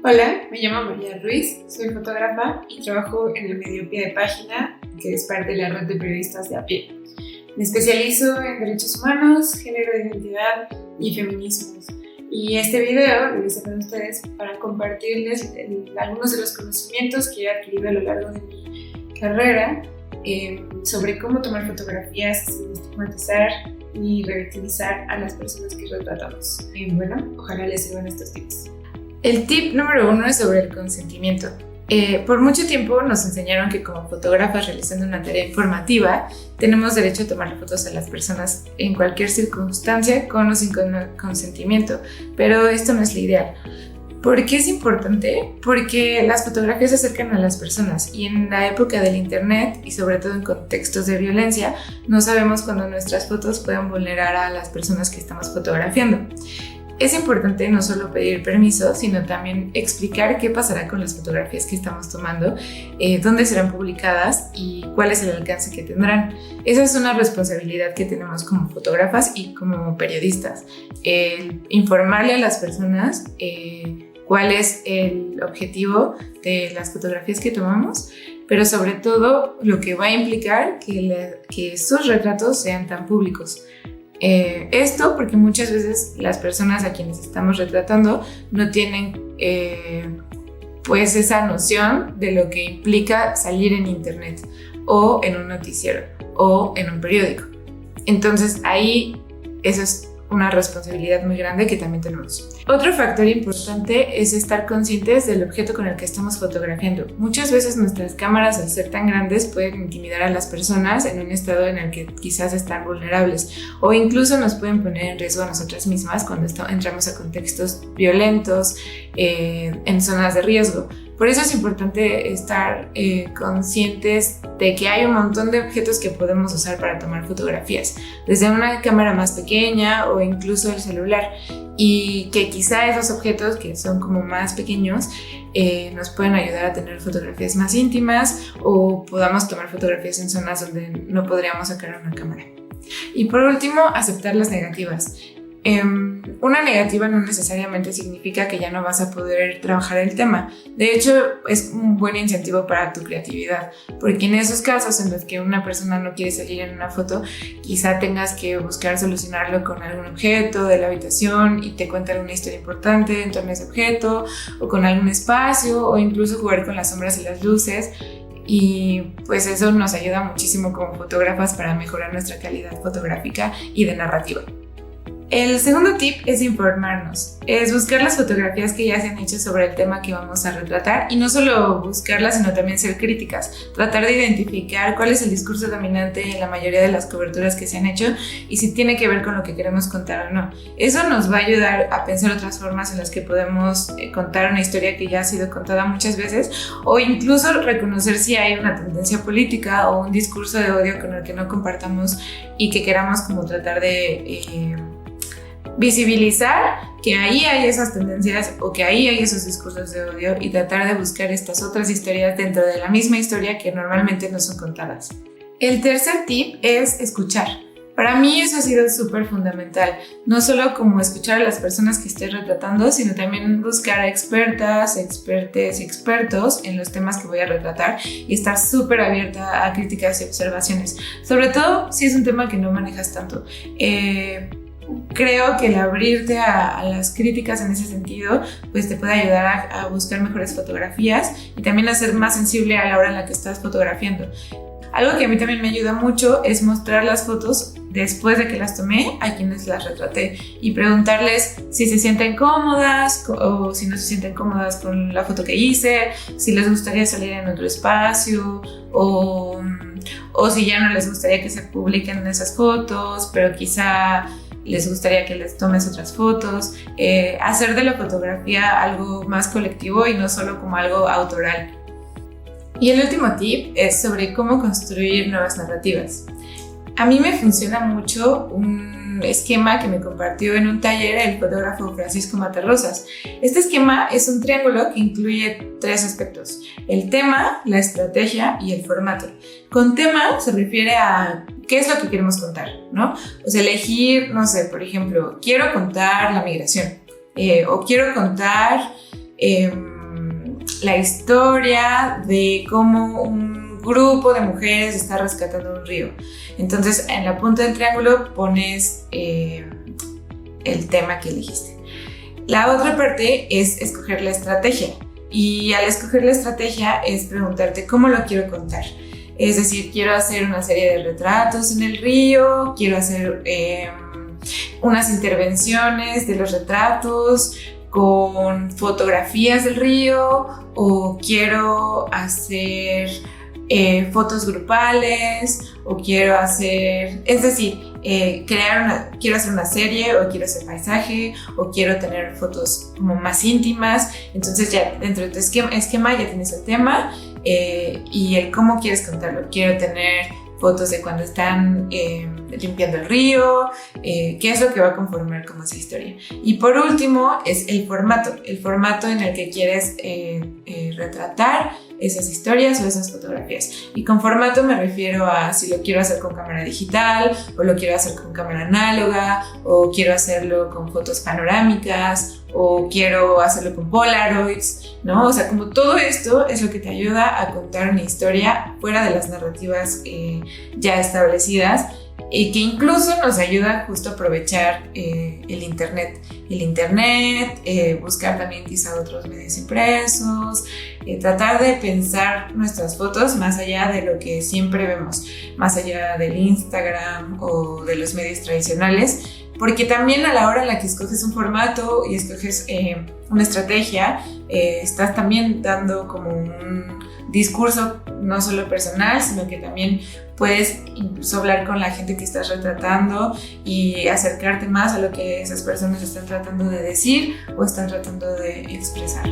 Hola, me llamo María Ruiz, soy fotógrafa y trabajo en el medio Pie de Página, que es parte de la red de periodistas de a pie. Me especializo en derechos humanos, género de identidad y feminismos. Y este video lo hice con ustedes para compartirles algunos de los conocimientos que he adquirido a lo largo de mi carrera sobre cómo tomar fotografías sin estigmatizar y revictimizar a las personas que retratamos. Bueno, ojalá les sirvan estos tips. El tip número 1 es sobre el consentimiento. Por mucho tiempo nos enseñaron que como fotógrafas realizando una tarea informativa tenemos derecho a tomar fotos a las personas en cualquier circunstancia con o sin consentimiento, pero esto no es lo ideal. ¿Por qué es importante? Porque las fotografías se acercan a las personas y en la época del internet y sobre todo en contextos de violencia no sabemos cuándo nuestras fotos pueden vulnerar a las personas que estamos fotografiando. Es importante no solo pedir permiso, sino también explicar qué pasará con las fotografías que estamos tomando, dónde serán publicadas y cuál es el alcance que tendrán. Esa es una responsabilidad que tenemos como fotógrafas y como periodistas. Informarle a las personas cuál es el objetivo de las fotografías que tomamos, pero sobre todo lo que va a implicar que sus retratos sean tan públicos. Esto porque muchas veces las personas a quienes estamos retratando no tienen pues esa noción de lo que implica salir en internet o en un noticiero o en un periódico. Entonces ahí eso es una responsabilidad muy grande que también tenemos. Otro factor importante es estar conscientes del objeto con el que estamos fotografiando. Muchas veces nuestras cámaras, al ser tan grandes, pueden intimidar a las personas en un estado en el que quizás están vulnerables o incluso nos pueden poner en riesgo a nosotras mismas cuando entramos a contextos violentos, en zonas de riesgo. Por eso es importante estar conscientes de que hay un montón de objetos que podemos usar para tomar fotografías, desde una cámara más pequeña o incluso el celular, y que quizá esos objetos que son como más pequeños nos pueden ayudar a tener fotografías más íntimas o podamos tomar fotografías en zonas donde no podríamos sacar una cámara. Y por último, aceptar las negativas. Una negativa no necesariamente significa que ya no vas a poder trabajar el tema. De hecho, es un buen incentivo para tu creatividad, porque en esos casos en los que una persona no quiere salir en una foto, quizá tengas que buscar solucionarlo con algún objeto de la habitación y te cuenta alguna historia importante en torno a ese objeto, o con algún espacio, o incluso jugar con las sombras y las luces. Y pues eso nos ayuda muchísimo como fotógrafas para mejorar nuestra calidad fotográfica y de narrativa. El segundo tip es informarnos, es buscar las fotografías que ya se han hecho sobre el tema que vamos a retratar y no solo buscarlas, sino también ser críticas, tratar de identificar cuál es el discurso dominante en la mayoría de las coberturas que se han hecho y si tiene que ver con lo que queremos contar o no. Eso nos va a ayudar a pensar otras formas en las que podemos contar una historia que ya ha sido contada muchas veces o incluso reconocer si hay una tendencia política o un discurso de odio con el que no compartamos y que queramos como tratar de visibilizar que ahí hay esas tendencias o que ahí hay esos discursos de odio y tratar de buscar estas otras historias dentro de la misma historia que normalmente no son contadas. El tercer tip es escuchar. Para mí eso ha sido súper fundamental, no solo como escuchar a las personas que estoy retratando, sino también buscar a expertas, expertes y expertos en los temas que voy a retratar y estar súper abierta a críticas y observaciones, sobre todo si es un tema que no manejas tanto. Creo que el abrirte a las críticas en ese sentido pues te puede ayudar a buscar mejores fotografías y también a ser más sensible a la hora en la que estás fotografiando. Algo que a mí también me ayuda mucho es mostrar las fotos después de que las tomé a quienes las retraté y preguntarles si se sienten cómodas o si no se sienten cómodas con la foto que hice, si les gustaría salir en otro espacio o si ya no les gustaría que se publiquen esas fotos, pero quizá les gustaría que les tomes otras fotos, hacer de la fotografía algo más colectivo y no solo como algo autoral. Y el último tip es sobre cómo construir nuevas narrativas. A mí me funciona mucho un esquema que me compartió en un taller el fotógrafo Francisco Matarrosas. Este esquema es un triángulo que incluye 3 aspectos: el tema, la estrategia y el formato. Con tema se refiere a qué es lo que queremos contar, ¿no? O sea, elegir, no sé, por ejemplo, quiero contar la migración o quiero contar la historia de cómo un grupo de mujeres está rescatando un río. Entonces, en la punta del triángulo pones el tema que elegiste. La otra parte es escoger la estrategia. Y al escoger la estrategia es preguntarte cómo lo quiero contar. Es decir, quiero hacer una serie de retratos en el río, quiero hacer unas intervenciones de los retratos con fotografías del río, o quiero hacer fotos grupales, o quiero hacer, es decir, quiero hacer una serie, o quiero hacer paisaje, o quiero tener fotos como más íntimas. Entonces ya dentro de tu esquema ya tienes el tema y el cómo quieres contarlo. Quiero tener fotos de cuando están limpiando el río, qué es lo que va a conformar como esa historia. Y por último es el formato en el que quieres retratar esas historias o esas fotografías. Y con formato me refiero a si lo quiero hacer con cámara digital, o lo quiero hacer con cámara análoga, o quiero hacerlo con fotos panorámicas, o quiero hacerlo con Polaroids, ¿no? O sea, como todo esto es lo que te ayuda a contar una historia fuera de las narrativas ya establecidas, y que incluso nos ayuda justo a aprovechar el internet, buscar también quizá otros medios impresos, tratar de pensar nuestras fotos más allá de lo que siempre vemos, más allá del Instagram o de los medios tradicionales, porque también a la hora en la que escoges un formato y escoges una estrategia, estás también dando como un discurso no solo personal, sino que también puedes incluso hablar con la gente que estás retratando y acercarte más a lo que esas personas están tratando de decir o están tratando de expresar.